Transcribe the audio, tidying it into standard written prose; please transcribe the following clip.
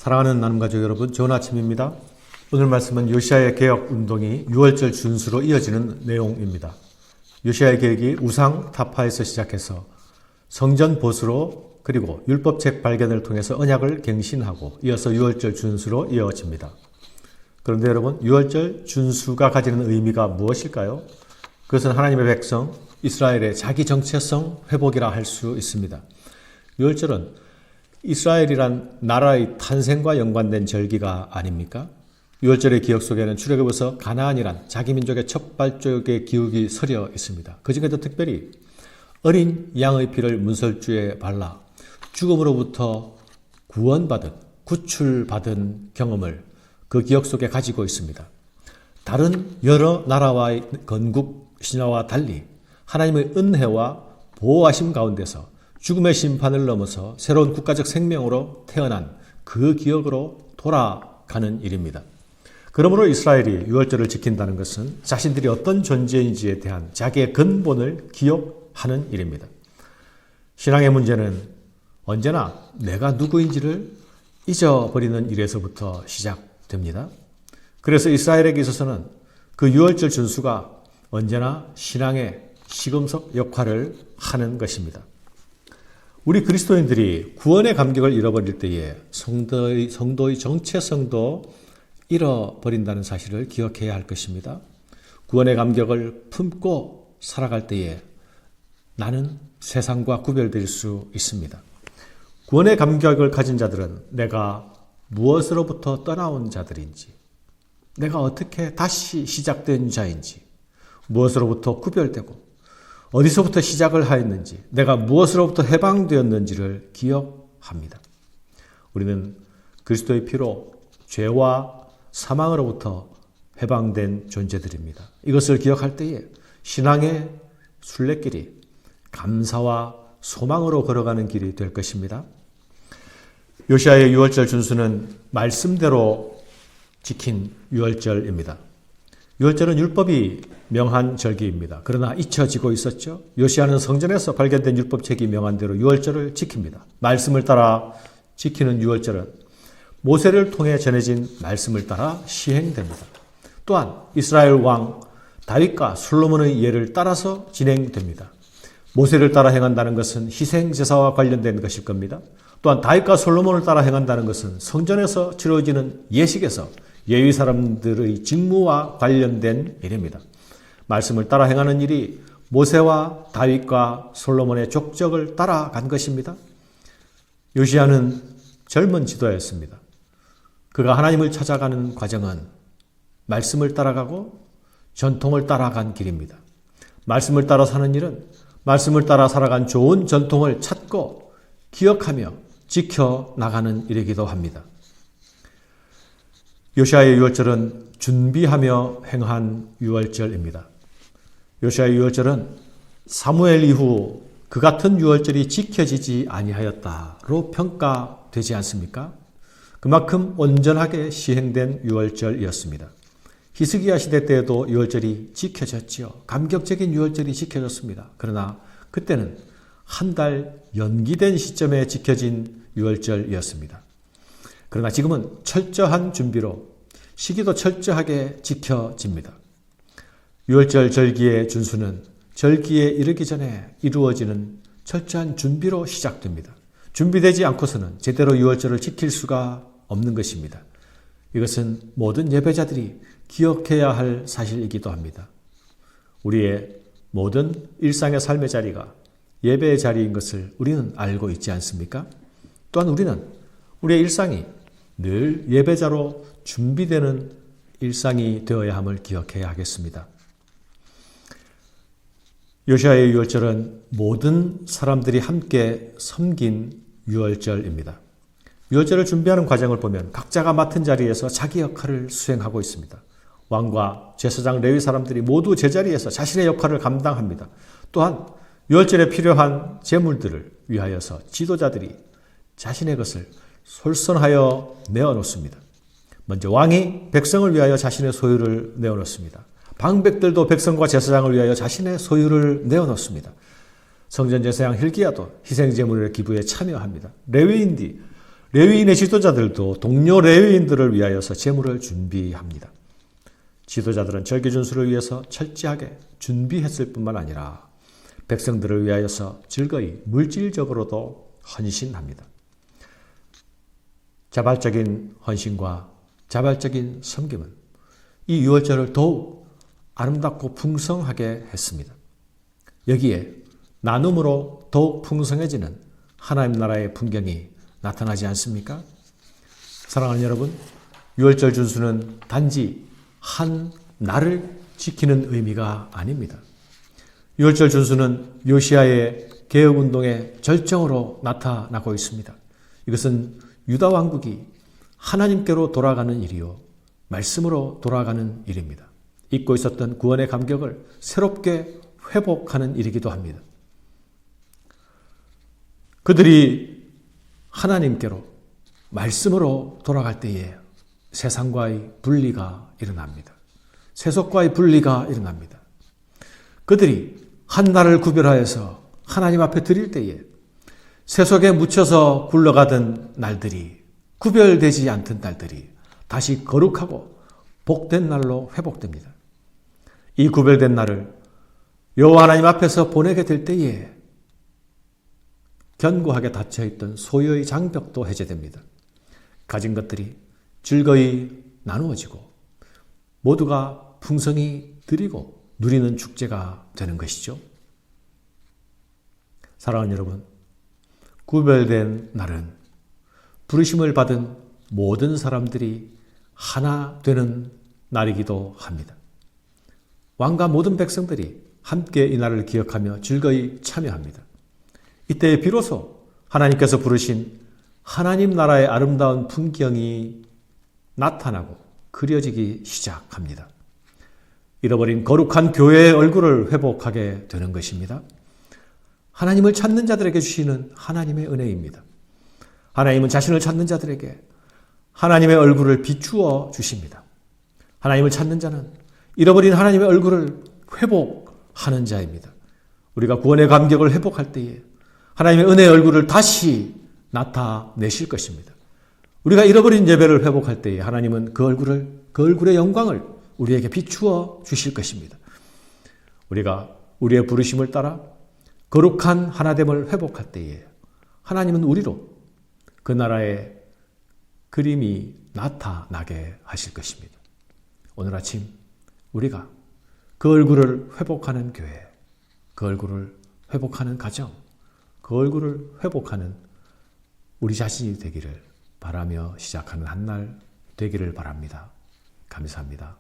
사랑하는 나눔가족 여러분, 좋은 아침입니다. 오늘 말씀은 요시야의 개혁운동이 6월절 준수로 이어지는 내용입니다. 요시야의 개혁이 우상 타파에서 시작해서 성전 보수로 그리고 율법책 발견을 통해서 언약을 갱신하고 이어서 6월절 준수로 이어집니다. 그런데 여러분, 6월절 준수가 가지는 의미가 무엇일까요? 그것은 하나님의 백성 이스라엘의 자기 정체성 회복이라 할 수 있습니다. 6월절은 이스라엘이란 나라의 탄생과 연관된 절기가 아닙니까? 6월절의 기억 속에는 출애굽에서 가나안이란 자기 민족의 첫 발족의 기억이 서려 있습니다. 그중에도 특별히 어린 양의 피를 문설주에 발라 죽음으로부터 구원받은, 구출받은 경험을 그 기억 속에 가지고 있습니다. 다른 여러 나라와의 건국 신화와 달리 하나님의 은혜와 보호하심 가운데서 죽음의 심판을 넘어서 새로운 국가적 생명으로 태어난 그 기억으로 돌아가는 일입니다. 그러므로 이스라엘이 6월절을 지킨다는 것은 자신들이 어떤 존재인지에 대한 자기의 근본을 기억하는 일입니다. 신앙의 문제는 언제나 내가 누구인지를 잊어버리는 일에서부터 시작됩니다. 그래서 이스라엘에게 있어서는 그 6월절 준수가 언제나 신앙의 시금석 역할을 하는 것입니다. 우리 그리스도인들이 구원의 감격을 잃어버릴 때에 성도의 정체성도 잃어버린다는 사실을 기억해야 할 것입니다. 구원의 감격을 품고 살아갈 때에 나는 세상과 구별될 수 있습니다. 구원의 감격을 가진 자들은 내가 무엇으로부터 떠나온 자들인지, 내가 어떻게 다시 시작된 자인지, 무엇으로부터 구별되고 어디서부터 시작을 하였는지, 내가 무엇으로부터 해방되었는지를 기억합니다. 우리는 그리스도의 피로 죄와 사망으로부터 해방된 존재들입니다. 이것을 기억할 때에 신앙의 순례길이 감사와 소망으로 걸어가는 길이 될 것입니다. 요시야의 6월절 준수는 말씀대로 지킨 6월절입니다. 6월절은 율법이 명한 절기입니다. 그러나 잊혀지고 있었죠. 요시야는 성전에서 발견된 율법책이 명한 대로 6월절을 지킵니다. 말씀을 따라 지키는 6월절은 모세를 통해 전해진 말씀을 따라 시행됩니다. 또한 이스라엘 왕 다윗과 솔로몬의 예를 따라서 진행됩니다. 모세를 따라 행한다는 것은 희생제사와 관련된 것일 겁니다. 또한 다윗과 솔로몬을 따라 행한다는 것은 성전에서 치러지는 예식에서 예위 사람들의 직무와 관련된 일입니다. 말씀을 따라 행하는 일이 모세와 다윗과 솔로몬의 족적을 따라간 것입니다. 요시야는 젊은 지도자였습니다. 그가 하나님을 찾아가는 과정은 말씀을 따라가고 전통을 따라간 길입니다. 말씀을 따라 사는 일은 말씀을 따라 살아간 좋은 전통을 찾고 기억하며 지켜나가는 일이기도 합니다. 요시야의 6월절은 준비하며 행한 6월절입니다. 요시야의 6월절은 사무엘 이후 그 같은 6월절이 지켜지지 아니하였다로 평가되지 않습니까? 그만큼 온전하게 시행된 6월절이었습니다. 히스기야 시대 때에도 6월절이 지켜졌지요. 감격적인 6월절이 지켜졌습니다. 그러나 그때는 한 달 연기된 시점에 지켜진 6월절이었습니다. 그러나 지금은 철저한 준비로 시기도 철저하게 지켜집니다. 6월절 절기의 준수는 절기에 이르기 전에 이루어지는 철저한 준비로 시작됩니다. 준비되지 않고서는 제대로 6월절을 지킬 수가 없는 것입니다. 이것은 모든 예배자들이 기억해야 할 사실이기도 합니다. 우리의 모든 일상의 삶의 자리가 예배의 자리인 것을 우리는 알고 있지 않습니까? 또한 우리는 우리의 일상이 늘 예배자로 준비되는 일상이 되어야 함을 기억해야 하겠습니다. 요시야의 6월절은 모든 사람들이 함께 섬긴 6월절입니다. 6월절을 준비하는 과정을 보면 각자가 맡은 자리에서 자기 역할을 수행하고 있습니다. 왕과 제사장 레위 사람들이 모두 제자리에서 자신의 역할을 감당합니다. 또한 6월절에 필요한 제물들을 위하여서 지도자들이 자신의 것을 솔선하여 내어놓습니다. 먼저 왕이 백성을 위하여 자신의 소유를 내어놓습니다. 방백들도 백성과 제사장을 위하여 자신의 소유를 내어놓습니다. 성전 제사장 hil기야도 희생제물의 기부에 참여합니다. 레위인들이 레위인의 지도자들도 동료 레위인들을 위하여서 제물을 준비합니다. 지도자들은 절기 준수를 위해서 철저하게 준비했을 뿐만 아니라 백성들을 위하여서 즐거이 물질적으로도 헌신합니다. 자발적인 헌신과 자발적인 섬김은 이 유월절을 더욱 아름답고 풍성하게 했습니다. 여기에 나눔으로 더욱 풍성해지는 하나님 나라의 풍경이 나타나지 않습니까? 사랑하는 여러분, 유월절 준수는 단지 한 날을 지키는 의미가 아닙니다. 유월절 준수는 요시야의 개혁운동의 절정으로 나타나고 있습니다. 이것은 유다 왕국이 하나님께로 돌아가는 일이요, 말씀으로 돌아가는 일입니다. 잊고 있었던 구원의 감격을 새롭게 회복하는 일이기도 합니다. 그들이 하나님께로 말씀으로 돌아갈 때에 세상과의 분리가 일어납니다. 세속과의 분리가 일어납니다. 그들이 한 날을 구별하여서 하나님 앞에 드릴 때에 세속에 묻혀서 굴러가던 날들이, 구별되지 않던 날들이 다시 거룩하고 복된 날로 회복됩니다. 이 구별된 날을 여호와 하나님 앞에서 보내게 될 때에 견고하게 닫혀있던 소유의 장벽도 해제됩니다. 가진 것들이 즐거이 나누어지고 모두가 풍성히 드리고 누리는 축제가 되는 것이죠. 사랑하는 여러분, 구별된 날은 부르심을 받은 모든 사람들이 하나 되는 날이기도 합니다. 왕과 모든 백성들이 함께 이 날을 기억하며 즐거이 참여합니다. 이때 비로소 하나님께서 부르신 하나님 나라의 아름다운 풍경이 나타나고 그려지기 시작합니다. 잃어버린 거룩한 교회의 얼굴을 회복하게 되는 것입니다. 하나님을 찾는 자들에게 주시는 하나님의 은혜입니다. 하나님은 자신을 찾는 자들에게 하나님의 얼굴을 비추어 주십니다. 하나님을 찾는 자는 잃어버린 하나님의 얼굴을 회복하는 자입니다. 우리가 구원의 감격을 회복할 때에 하나님의 은혜의 얼굴을 다시 나타내실 것입니다. 우리가 잃어버린 예배를 회복할 때에 하나님은 그 얼굴의 영광을 우리에게 비추어 주실 것입니다. 우리가 우리의 부르심을 따라 거룩한 하나됨을 회복할 때에 하나님은 우리로 그 나라의 그림이 나타나게 하실 것입니다. 오늘 아침 우리가 그 얼굴을 회복하는 교회, 그 얼굴을 회복하는 가정, 그 얼굴을 회복하는 우리 자신이 되기를 바라며 시작하는 한 날 되기를 바랍니다. 감사합니다.